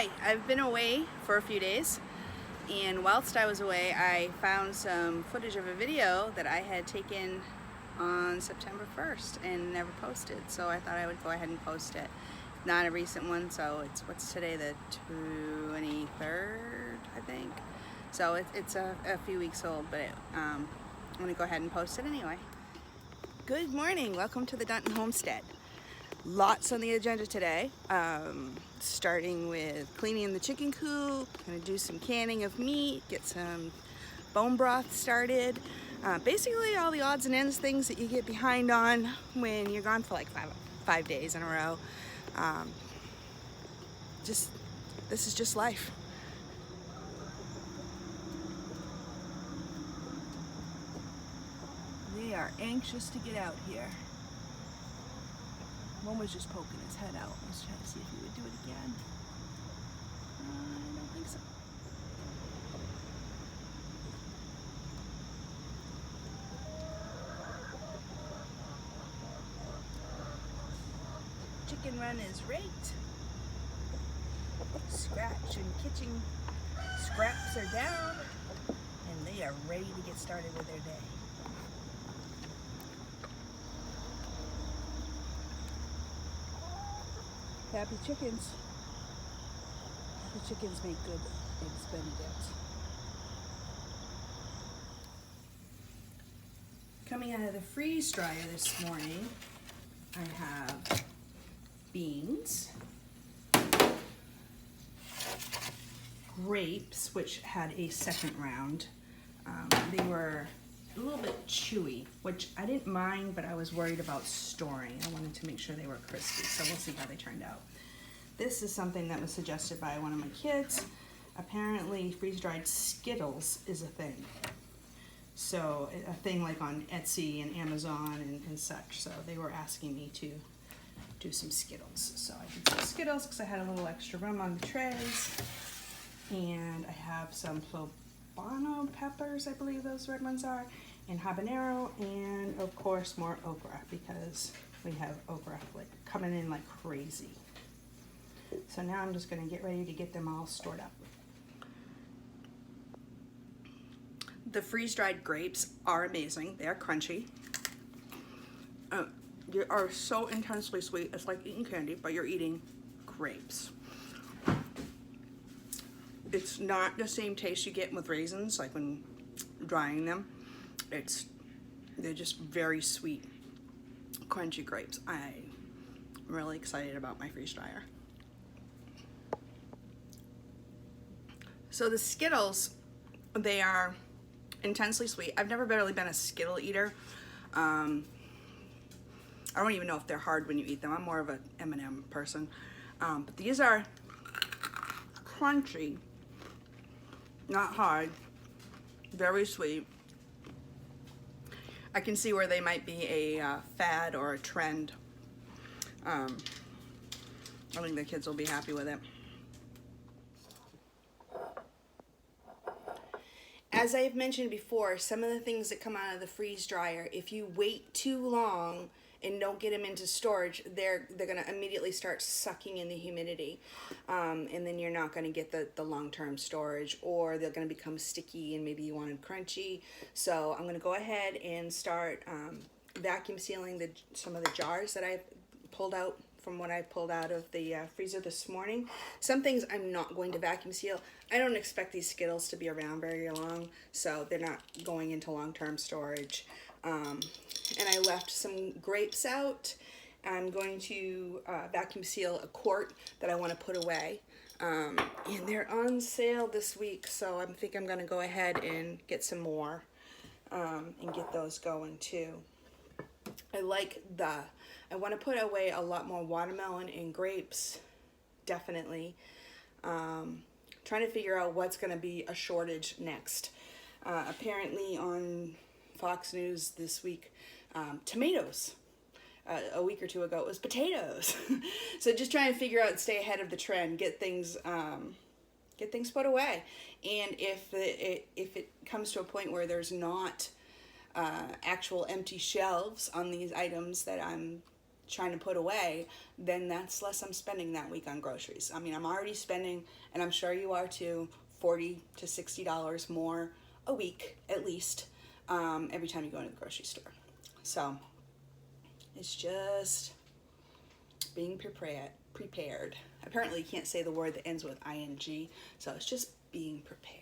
Hi, I've been away for a few days, and whilst I was away I found some footage of a video that I had taken on September 1st and never posted, so I thought I would go ahead and post it. Not a recent one, so what's today, the 23rd, I think? So it's a few weeks old, but I'm going to go ahead and post it anyway. Good morning, welcome to the Dunton Homestead. Lots on the agenda today, starting with cleaning the chicken coop, gonna do some canning of meat, get some bone broth started. Basically all the odds and ends things that you get behind on when you're gone for like five days in a row. This is just life. They are anxious to get out here. One was just poking his head out. Let's try to see if he would do it again. I don't think so. Chicken run is raked. Scratch and kitchen scraps are down, and they are ready to get started with their day. Happy chickens. The chickens make good eggs Benedict. Coming out of the freeze dryer this morning, I have beans, grapes, which had a second round. They were a little bit chewy, which I didn't mind, but I was worried about storing. I wanted to make sure they were crispy, so we'll see how they turned out. This is something that was suggested by one of my kids. Apparently freeze-dried Skittles is a thing. So a thing like on Etsy and Amazon and such. So they were asking me to do some Skittles. So I did some Skittles because I had a little extra room on the trays. And I have some poblano peppers, I believe those red ones are, and habanero, and of course more okra because we have okra like coming in like crazy. So now I'm just going to get ready to get them all stored up. The freeze-dried grapes are amazing. They are crunchy. They are so intensely sweet. It's like eating candy, but you're eating grapes. It's not the same taste you get with raisins, like when drying them. They're just very sweet, crunchy grapes. I'm really excited about my freeze dryer. So the Skittles, they are intensely sweet. I've never really been a Skittle eater. I don't even know if they're hard when you eat them. I'm more of an M&M person. But these are crunchy, not hard, very sweet. I can see where they might be a fad or a trend. I think the kids will be happy with it. As I've mentioned before, some of the things that come out of the freeze dryer, if you wait too long and don't get them into storage, they're going to immediately start sucking in the humidity, and then you're not going to get the long-term storage, or they're going to become sticky and maybe you want them crunchy. So I'm going to go ahead and start vacuum sealing some of the jars that I pulled out from what I pulled out of the freezer this morning. Some things I'm not going to vacuum seal. I don't expect these Skittles to be around very long, so they're not going into long-term storage. And I left some grapes out. I'm going to vacuum seal a quart that I want to put away. And they're on sale this week, so I think I'm going to go ahead and get some more and get those going too. I want to put away a lot more watermelon and grapes, definitely. Trying to figure out what's going to be a shortage next. Apparently on Fox News this week, tomatoes. A week or two ago it was potatoes. So just trying to figure out and stay ahead of the trend, get things put away. And if it comes to a point where there's not actual empty shelves on these items that I'm trying to put away, then that's less I'm spending that week on groceries. I mean, I'm already spending, and I'm sure you are too, $40 to $60 more a week at least every time you go into the grocery store. So it's just being prepared. Apparently you can't say the word that ends with ing, so it's just being prepared.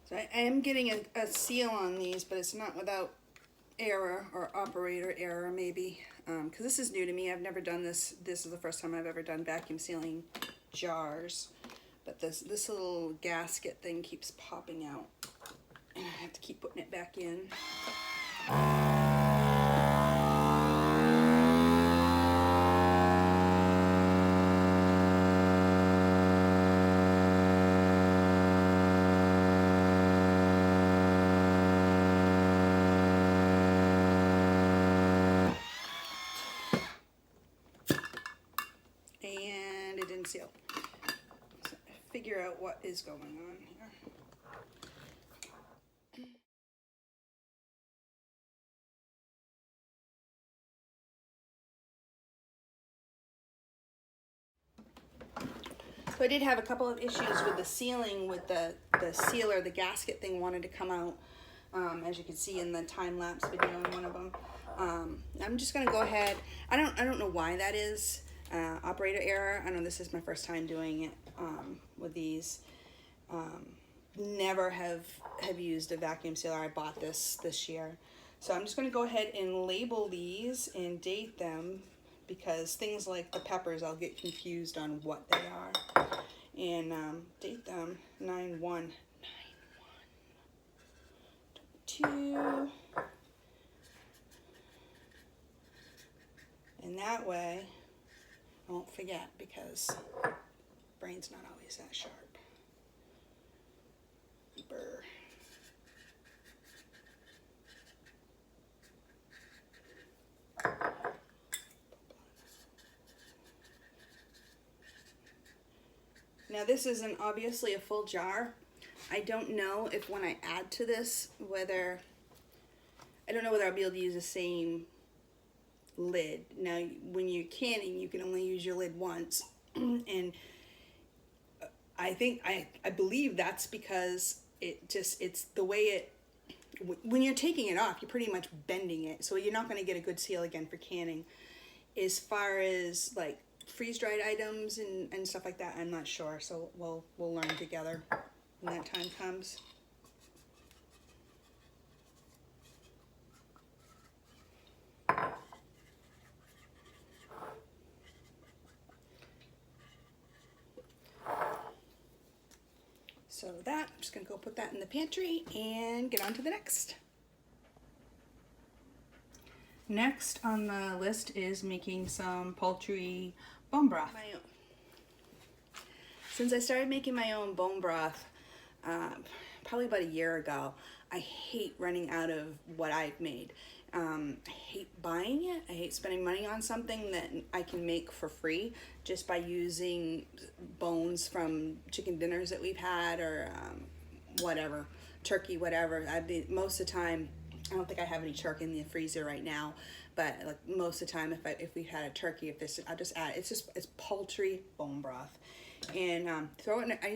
So I am getting a seal on these, but it's not without error or operator error maybe, because this is new to me. I've never done this. This is the first time I've ever done vacuum sealing jars, but this little gasket thing keeps popping out, and I have to keep putting it back in. And it didn't seal. So figure out what is going on here. So I did have a couple of issues with the sealing, with the sealer. The gasket thing wanted to come out, as you can see in the time-lapse video in one of them. I'm just gonna go ahead. I don't know why that is. Operator error. I know this is my first time doing it with these. Never have used a vacuum sealer. I bought this year. So I'm just going to go ahead and label these and date them, because things like the peppers, I'll get confused on what they are. And date them 9/1, 9/1, 22. And that way I won't forget, because brain's not always that sharp. Burr. Now this isn't obviously a full jar. I don't know if when I add to this, I don't know whether I'll be able to use the same lid. Now when you're canning, you can only use your lid once, and I believe that's because it's the way it, when you're taking it off, you're pretty much bending it, so you're not going to get a good seal again for canning. As far as like freeze-dried items and stuff like that, I'm not sure, so we'll learn together when that time comes. So that, I'm just gonna go put that in the pantry and get on to the next. Next on the list is making some poultry bone broth. Since I started making my own bone broth, probably about a year ago, I hate running out of what I've made. I hate buying it. I hate spending money on something that I can make for free just by using bones from chicken dinners that we've had, or whatever, turkey, whatever. Most of the time, I don't think I have any turkey in the freezer right now, but like most of the time, if we had a turkey, I'll just add it. It's poultry bone broth. And I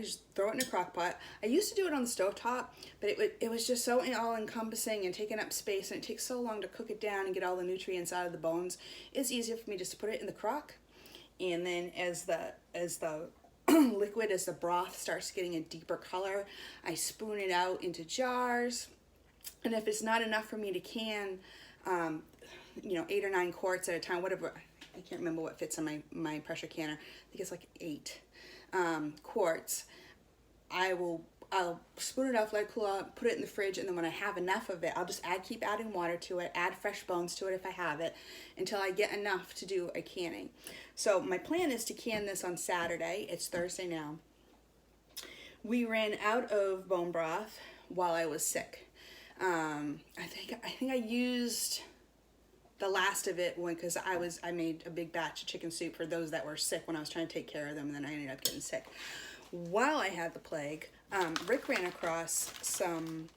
just throw it in a crock pot. I used to do it on the stovetop, but it was just so all-encompassing and taking up space, and it takes so long to cook it down and get all the nutrients out of the bones. It's easier for me just to put it in the crock, and then as the liquid, as the broth starts getting a deeper color, I spoon it out into jars. And if it's not enough for me to can, 8 or 9 quarts at a time, whatever, I can't remember what fits in my pressure canner. I think it's like 8 quarts. I'll spoon it up, let it cool out, put it in the fridge, and then when I have enough of it, I'll just keep adding water to it, add fresh bones to it if I have it, until I get enough to do a canning. So my plan is to can this on Saturday. It's Thursday now. We ran out of bone broth while I was sick. I think I used the last of it because I made a big batch of chicken soup for those that were sick when I was trying to take care of them, and then I ended up getting sick. While I had the plague, Rick ran across some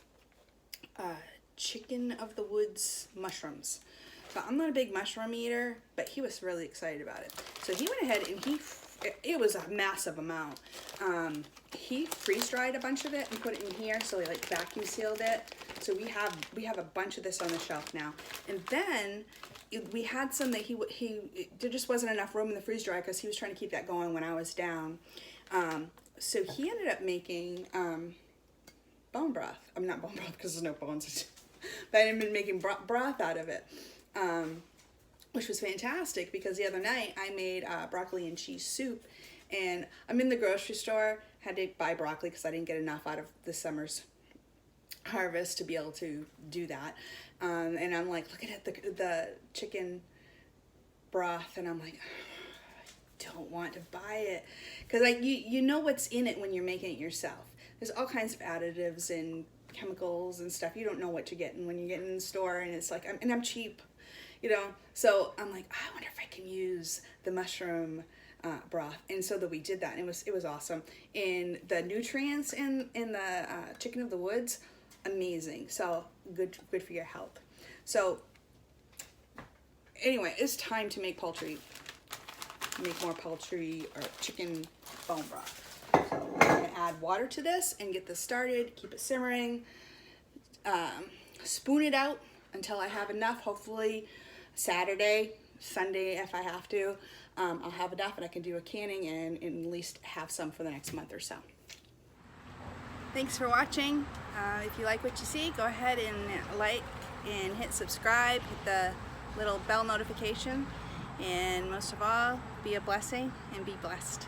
chicken of the woods mushrooms. So I'm not a big mushroom eater, but he was really excited about it. So he went ahead and it was a massive amount. He freeze dried a bunch of it and put it in here, so he like vacuum sealed it. So we have a bunch of this on the shelf now. And then we had some that there just wasn't enough room in the freeze dryer because he was trying to keep that going when I was down. So he ended up making bone broth. I mean, not bone broth because there's no bones, but I ended up making broth out of it, which was fantastic because the other night I made broccoli and cheese soup, and I'm in the grocery store, had to buy broccoli because I didn't get enough out of this summer's harvest to be able to do that, and I'm like looking at the chicken broth, and I'm like, don't want to buy it because like you know what's in it when you're making it yourself. There's all kinds of additives and chemicals and stuff you don't know what you're getting when you get in the store, and it's like I'm cheap, you know. So I'm like, I wonder if I can use the mushroom broth, and so that we did that, and it was awesome. And the nutrients in the chicken of the woods, amazing. So good for your health. So anyway, it's time to make more poultry or chicken bone broth. So I'm going to add water to this and get this started, keep it simmering, spoon it out until I have enough. Hopefully Saturday, Sunday if I have to, I'll have enough and I can do a canning and at least have some for the next month or so. Thanks for watching. If you like what you see, go ahead and like and hit subscribe, hit the little bell notification. And most of all, be a blessing and be blessed.